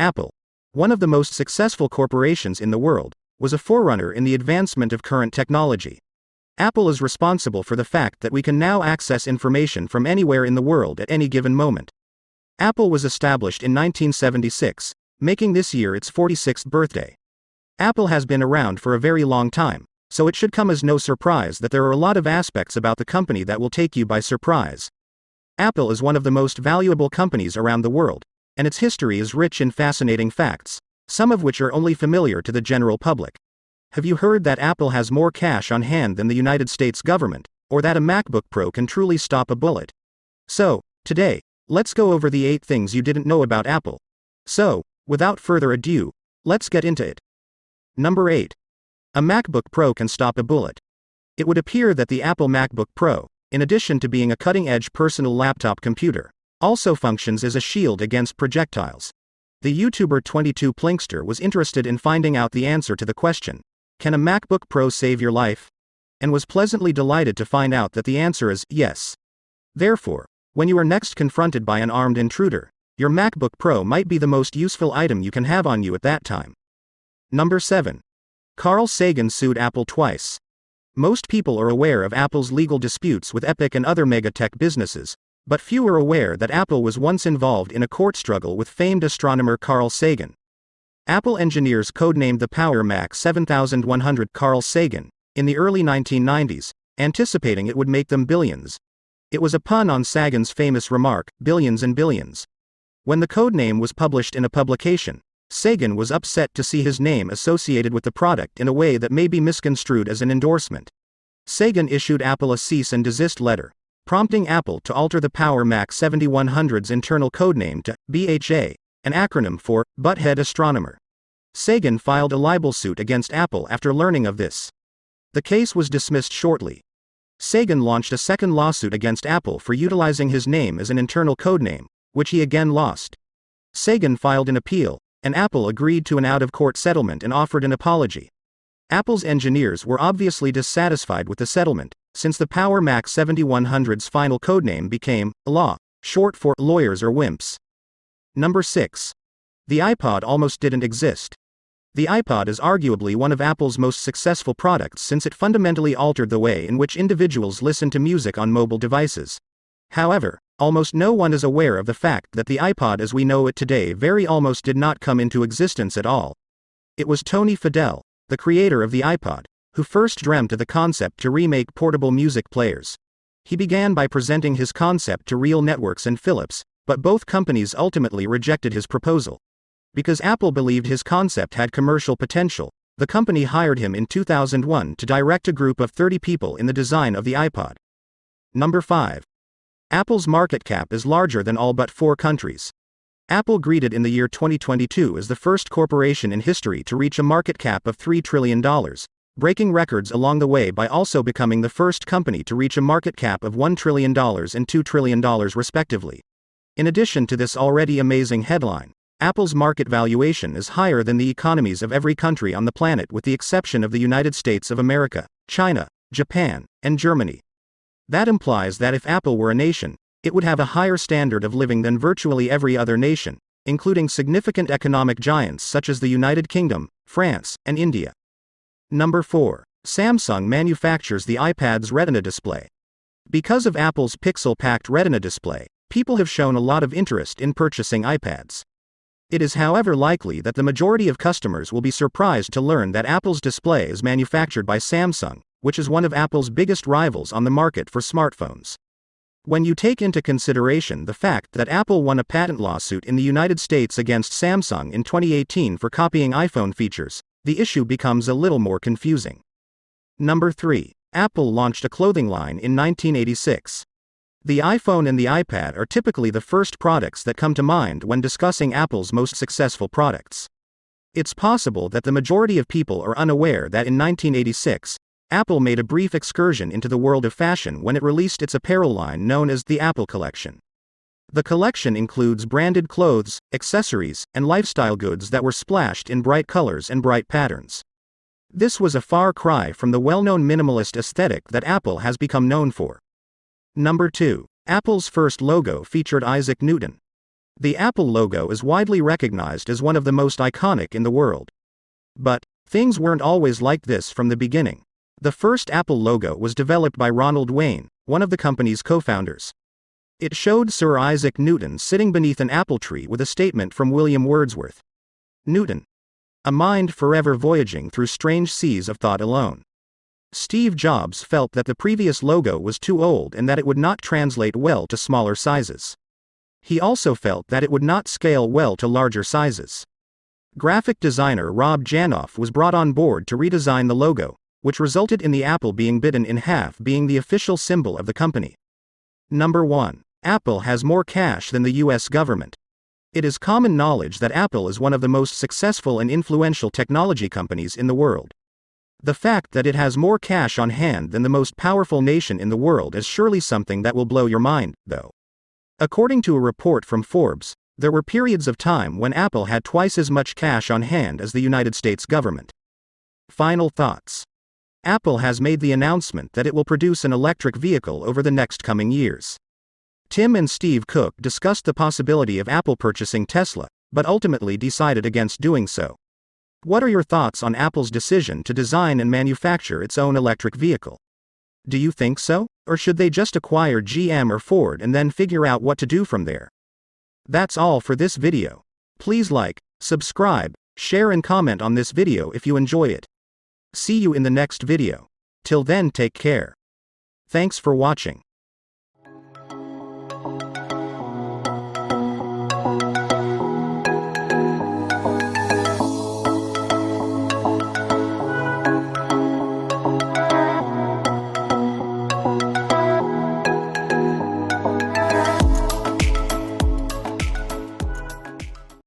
Apple, one of the most successful corporations in the world, was a forerunner in the advancement of current technology. Apple is responsible for the fact that we can now access information from anywhere in the world at any given moment. Apple was established in 1976, making this year its 46th birthday. Apple has been around for a very long time, so it should come as no surprise that there are a lot of aspects about the company that will take you by surprise. Apple is one of the most valuable companies around the world, and its history is rich in fascinating facts, some of which are only familiar to the general public. Have you heard that Apple has more cash on hand than the United States government, or that a MacBook Pro can truly stop a bullet? So, today, let's go over the 8 things you didn't know about Apple. So, without further ado, let's get into it. Number 8. A MacBook Pro can stop a bullet. It would appear that the Apple MacBook Pro, in addition to being a cutting-edge personal laptop computer, also functions as a shield against projectiles. The YouTuber 22 Plinkster was interested in finding out the answer to the question, can a MacBook Pro save your life? And was pleasantly delighted to find out that the answer is yes. Therefore, when you are next confronted by an armed intruder, your MacBook Pro might be the most useful item you can have on you at that time. Number 7. Carl Sagan sued Apple twice. Most people are aware of Apple's legal disputes with Epic and other megatech businesses, but few are aware that Apple was once involved in a court struggle with famed astronomer Carl Sagan. Apple engineers codenamed the Power Mac 7100 Carl Sagan in the early 1990s, anticipating it would make them billions. It was a pun on Sagan's famous remark, billions and billions. When the codename was published in a publication, Sagan was upset to see his name associated with the product in a way that may be misconstrued as an endorsement. Sagan issued Apple a cease and desist letter, prompting Apple to alter the Power Mac 7100's internal codename to BHA, an acronym for Butthead Astronomer. Sagan filed a libel suit against Apple after learning of this. The case was dismissed shortly. Sagan launched a second lawsuit against Apple for utilizing his name as an internal codename, which he again lost. Sagan filed an appeal, and Apple agreed to an out-of-court settlement and offered an apology. Apple's engineers were obviously dissatisfied with the settlement, since the Power Mac 7100's final codename became Law, short for lawyers or wimps. Number 6. The iPod almost didn't exist. The iPod is arguably one of Apple's most successful products since it fundamentally altered the way in which individuals listen to music on mobile devices. However, almost no one is aware of the fact that the iPod as we know it today very almost did not come into existence at all. It was Tony Fadell, the creator of the iPod, who first dreamt of the concept to remake portable music players. He began by presenting his concept to Real Networks and Philips, but both companies ultimately rejected his proposal. Because Apple believed his concept had commercial potential, the company hired him in 2001 to direct a group of 30 people in the design of the iPod. Number 5. Apple's market cap is larger than all but 4 countries. Apple greeted in the year 2022 as the first corporation in history to reach a market cap of $3 trillion, breaking records along the way by also becoming the first company to reach a market cap of $1 trillion and $2 trillion respectively. In addition to this already amazing headline, Apple's market valuation is higher than the economies of every country on the planet with the exception of the United States of America, China, Japan, and Germany. That implies that if Apple were a nation, it would have a higher standard of living than virtually every other nation, including significant economic giants such as the United Kingdom, France, and India. Number 4. Samsung manufactures the iPad's Retina display. Because of Apple's pixel-packed Retina display, people have shown a lot of interest in purchasing iPads. It is however likely that the majority of customers will be surprised to learn that Apple's display is manufactured by Samsung, which is one of Apple's biggest rivals on the market for smartphones. When you take into consideration the fact that Apple won a patent lawsuit in the United States against Samsung in 2018 for copying iPhone features, the issue becomes a little more confusing. Number 3. Apple launched a clothing line in 1986. The iPhone and the iPad are typically the first products that come to mind when discussing Apple's most successful products. It's possible that the majority of people are unaware that in 1986, Apple made a brief excursion into the world of fashion when it released its apparel line known as the Apple Collection. The collection includes branded clothes, accessories, and lifestyle goods that were splashed in bright colors and bright patterns. This was a far cry from the well-known minimalist aesthetic that Apple has become known for. Number 2. Apple's first logo featured Isaac Newton. The Apple logo is widely recognized as one of the most iconic in the world. But things weren't always like this from the beginning. The first Apple logo was developed by Ronald Wayne, one of the company's co-founders. It showed Sir Isaac Newton sitting beneath an apple tree with a statement from William Wordsworth. Newton. A mind forever voyaging through strange seas of thought alone. Steve Jobs felt that the previous logo was too old and that it would not translate well to smaller sizes. He also felt that it would not scale well to larger sizes. Graphic designer Rob Janoff was brought on board to redesign the logo, which resulted in the apple being bitten in half being the official symbol of the company. Number 1. Apple has more cash than the US government. It is common knowledge that Apple is one of the most successful and influential technology companies in the world. The fact that it has more cash on hand than the most powerful nation in the world is surely something that will blow your mind, though. According to a report from Forbes, there were periods of time when Apple had twice as much cash on hand as the United States government. Final thoughts. Apple has made the announcement that it will produce an electric vehicle over the next coming years. Tim and Steve Cook discussed the possibility of Apple purchasing Tesla, but ultimately decided against doing so. What are your thoughts on Apple's decision to design and manufacture its own electric vehicle? Do you think so, or should they just acquire GM or Ford and then figure out what to do from there? That's all for this video. Please like, subscribe, share and comment on this video if you enjoy it. See you in the next video. Till then, take care. Thanks for watching.